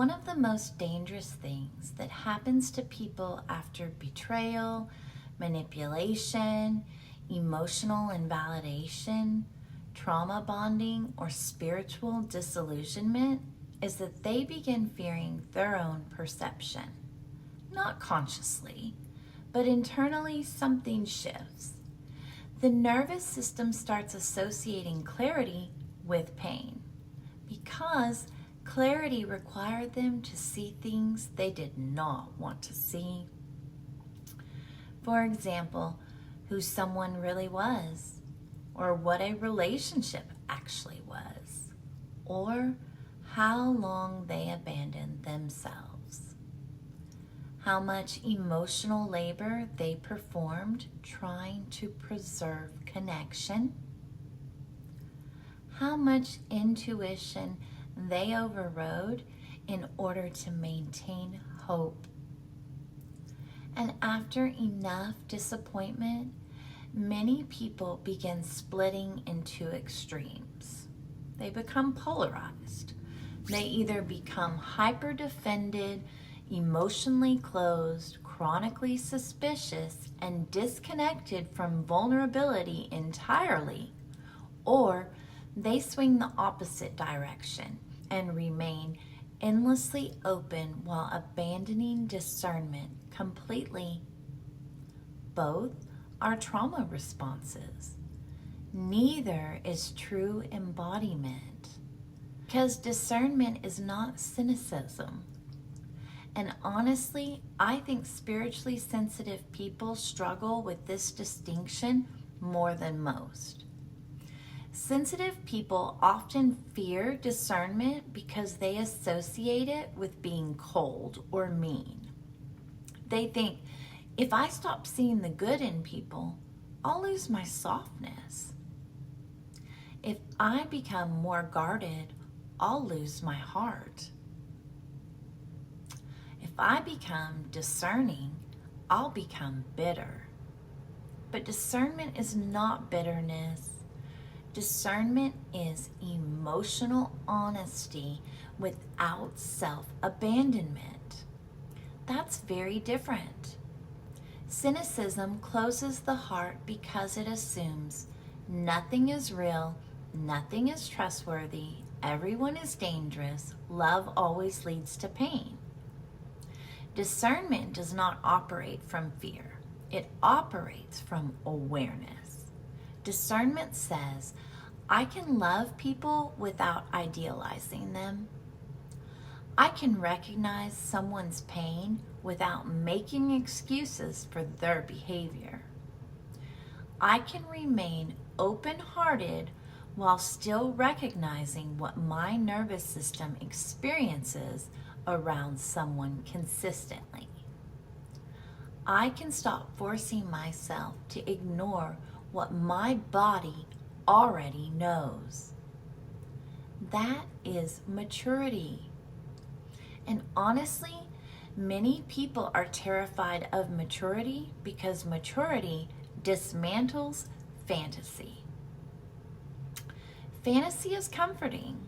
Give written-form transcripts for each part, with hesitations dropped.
One of the most dangerous things that happens to people after betrayal, manipulation, emotional invalidation, trauma bonding, or spiritual disillusionment is that they begin fearing their own perception. Not consciously, but internally something shifts. The nervous system starts associating clarity with pain because clarity required them to see things they did not want to see. For example, who someone really was, or what a relationship actually was, or how long they abandoned themselves, how much emotional labor they performed trying to preserve connection, how much intuition they overrode in order to maintain hope. And after enough disappointment, many people begin splitting into extremes. They become polarized. They either become hyper-defended, emotionally closed, chronically suspicious, and disconnected from vulnerability entirely, or they swing the opposite direction and remain endlessly open while abandoning discernment completely. Both are trauma responses. Neither is true embodiment, because discernment is not cynicism. And honestly, I think spiritually sensitive people struggle with this distinction more than most. Sensitive people often fear discernment because they associate it with being cold or mean. They think, if I stop seeing the good in people, I'll lose my softness. If I become more guarded, I'll lose my heart. If I become discerning, I'll become bitter. But discernment is not bitterness. Discernment is emotional honesty without self-abandonment. That's very different. Cynicism closes the heart because it assumes nothing is real, nothing is trustworthy, everyone is dangerous, love always leads to pain. Discernment does not operate from fear. It operates from awareness. Discernment says, I can love people without idealizing them. I can recognize someone's pain without making excuses for their behavior. I can remain open-hearted while still recognizing what my nervous system experiences around someone consistently. I can stop forcing myself to ignore what my body already knows. That is maturity. And honestly, many people are terrified of maturity because maturity dismantles fantasy. Fantasy is comforting.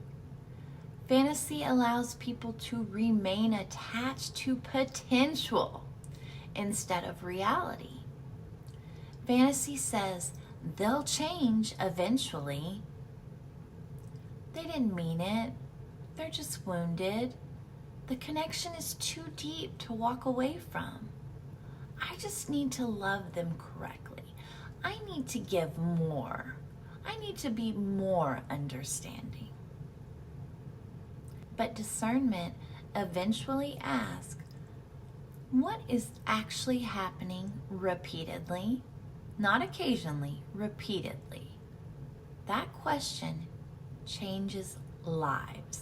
Fantasy allows people to remain attached to potential instead of reality. Fantasy says they'll change eventually. They didn't mean it. They're just wounded. The connection is too deep to walk away from. I just need to love them correctly. I need to give more. I need to be more understanding. But discernment eventually asks, what is actually happening repeatedly? Not occasionally, repeatedly. That question changes lives.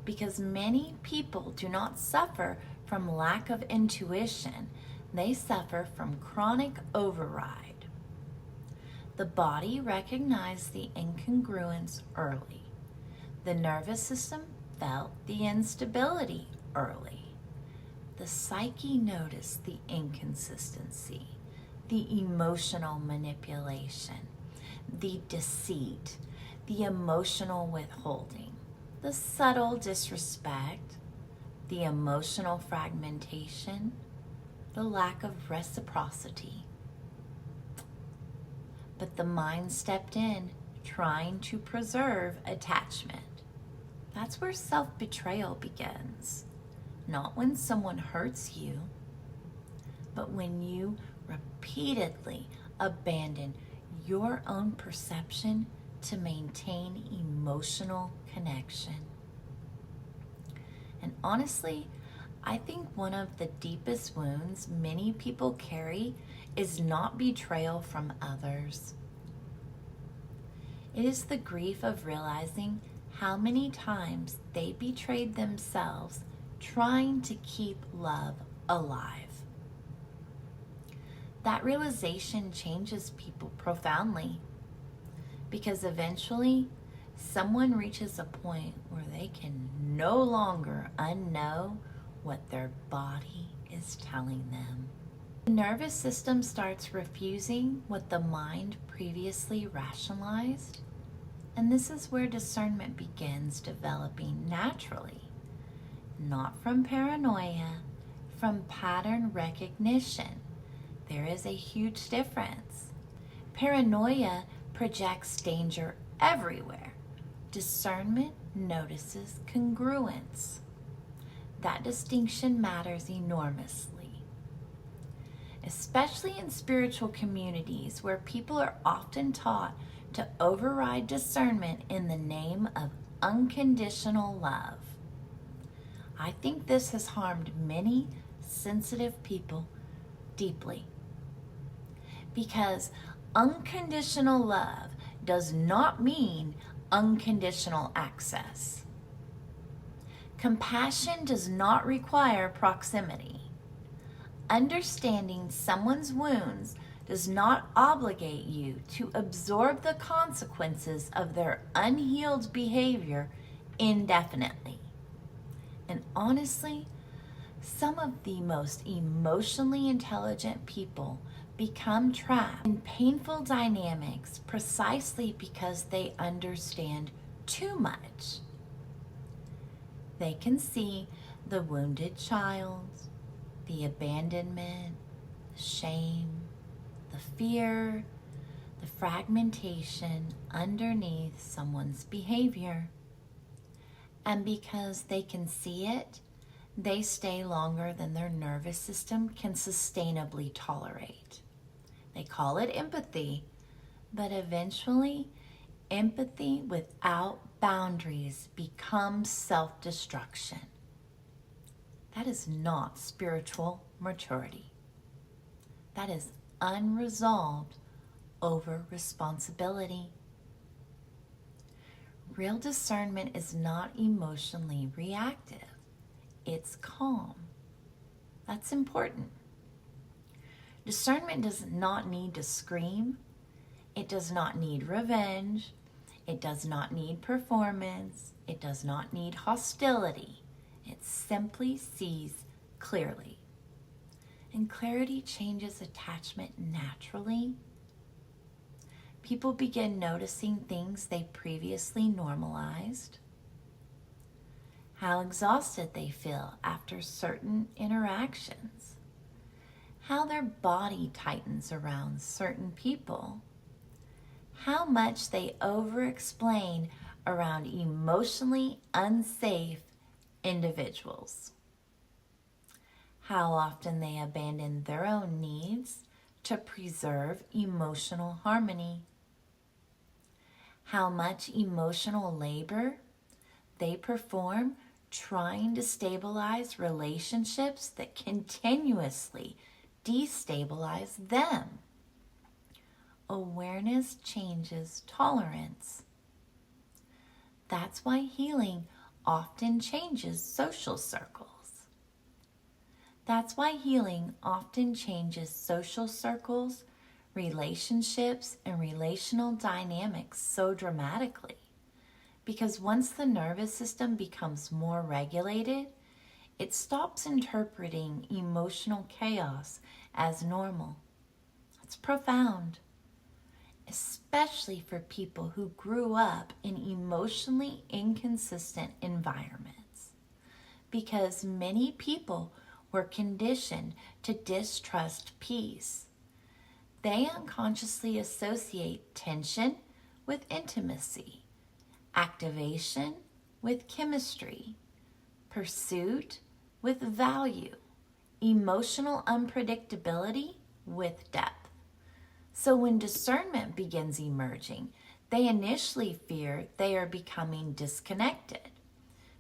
Because many people do not suffer from lack of intuition, they suffer from chronic override. The body recognized the incongruence early. The nervous system felt the instability early. The psyche noticed the inconsistency, the emotional manipulation, the deceit, the emotional withholding, the subtle disrespect, the emotional fragmentation, the lack of reciprocity. But the mind stepped in, trying to preserve attachment. That's where self-betrayal begins. Not when someone hurts you, but when you repeatedly abandon your own perception to maintain emotional connection. And honestly, I think one of the deepest wounds many people carry is not betrayal from others. It is the grief of realizing how many times they betrayed themselves trying to keep love alive. That realization changes people profoundly, because eventually someone reaches a point where they can no longer unknow what their body is telling them. The nervous system starts refusing what the mind previously rationalized, and this is where discernment begins developing naturally, not from paranoia, from pattern recognition. There is a huge difference. Paranoia projects danger everywhere. Discernment notices congruence. That distinction matters enormously, especially in spiritual communities where people are often taught to override discernment in the name of unconditional love. I think this has harmed many sensitive people deeply, because unconditional love does not mean unconditional access. Compassion does not require proximity. Understanding someone's wounds does not obligate you to absorb the consequences of their unhealed behavior indefinitely. And honestly, some of the most emotionally intelligent people become trapped in painful dynamics precisely because they understand too much. They can see the wounded child, the abandonment, the shame, the fear, the fragmentation underneath someone's behavior. And because they can see it, they stay longer than their nervous system can sustainably tolerate. They call it empathy, but eventually, empathy without boundaries becomes self-destruction. That is not spiritual maturity. That is unresolved over responsibility. Real discernment is not emotionally reactive. It's calm. That's important. Discernment does not need to scream. It does not need revenge. It does not need performance. It does not need hostility. It simply sees clearly. And clarity changes attachment naturally. People begin noticing things they previously normalized. How exhausted they feel after certain interactions. How their body tightens around certain people. How much they over-explain around emotionally unsafe individuals. How often they abandon their own needs to preserve emotional harmony. How much emotional labor they perform trying to stabilize relationships that continuously destabilize them. Awareness changes tolerance. That's why healing often changes social circles. That's why healing often changes social circles, relationships, and relational dynamics so dramatically. Because once the nervous system becomes more regulated, it stops interpreting emotional chaos as normal. That's profound, especially for people who grew up in emotionally inconsistent environments. because many people were conditioned to distrust peace. They unconsciously associate tension with intimacy, activation with chemistry, pursuit with value, emotional unpredictability with depth. So when discernment begins emerging, they initially fear they are becoming disconnected,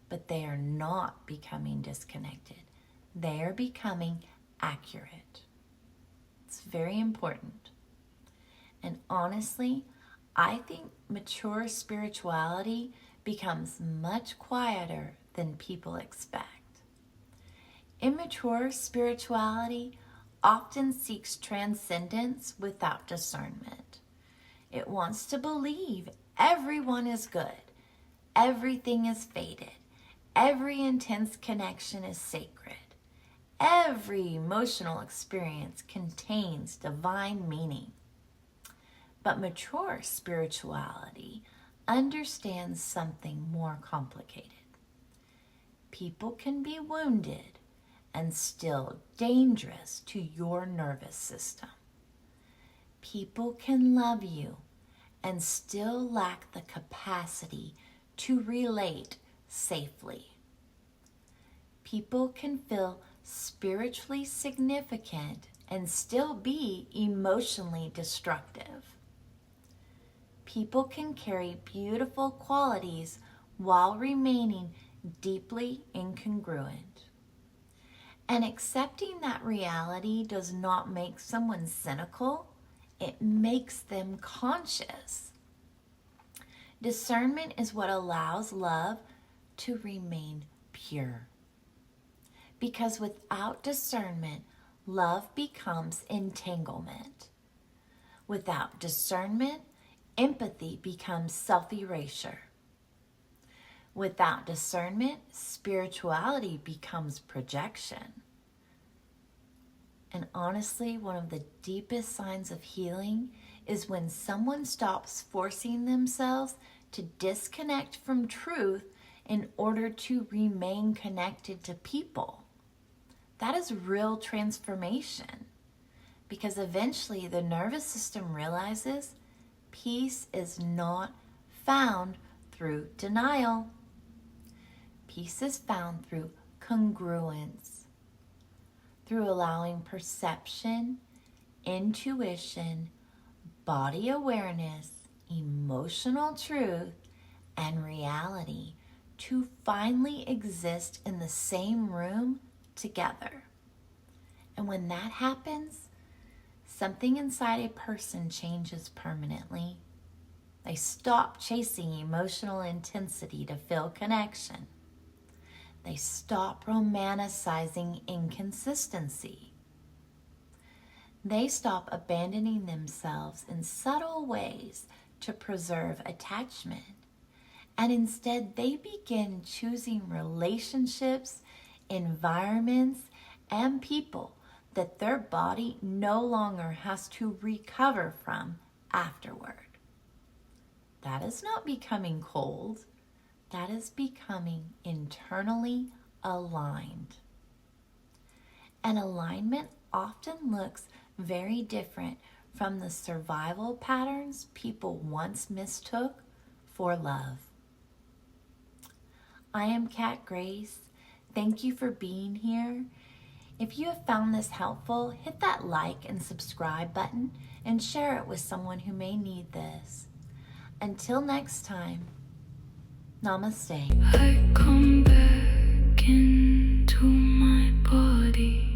but they are not becoming disconnected. They are becoming accurate. It's very important. And honestly, I think mature spirituality becomes much quieter than people expect. Immature spirituality often seeks transcendence without discernment. It wants to believe everyone is good, everything is fated, every intense connection is sacred, every emotional experience contains divine meaning. But mature spirituality understands something more complicated. People can be wounded and still dangerous to your nervous system. People can love you and still lack the capacity to relate safely. People can feel spiritually significant and still be emotionally destructive. People can carry beautiful qualities while remaining deeply incongruent. And accepting that reality does not make someone cynical, it makes them conscious. Discernment is what allows love to remain pure. Because without discernment, love becomes entanglement. Without discernment, empathy becomes self-erasure. Without discernment, spirituality becomes projection. And honestly, one of the deepest signs of healing is when someone stops forcing themselves to disconnect from truth in order to remain connected to people. That is real transformation, because eventually the nervous system realizes peace is not found through denial. Peace is found through congruence, through allowing perception, intuition, body awareness, emotional truth, and reality to finally exist in the same room together. And when that happens, something inside a person changes permanently. They stop chasing emotional intensity to feel connection. They stop romanticizing inconsistency. They stop abandoning themselves in subtle ways to preserve attachment. And instead, they begin choosing relationships, environments, and people that their body no longer has to recover from afterward. That is not becoming cold. That is becoming internally aligned. And alignment often looks very different from the survival patterns people once mistook for love. I am Kat Grace. Thank you for being here. If you have found this helpful, hit that like and subscribe button and share it with someone who may need this. Until next time, namaste. I come back into my body.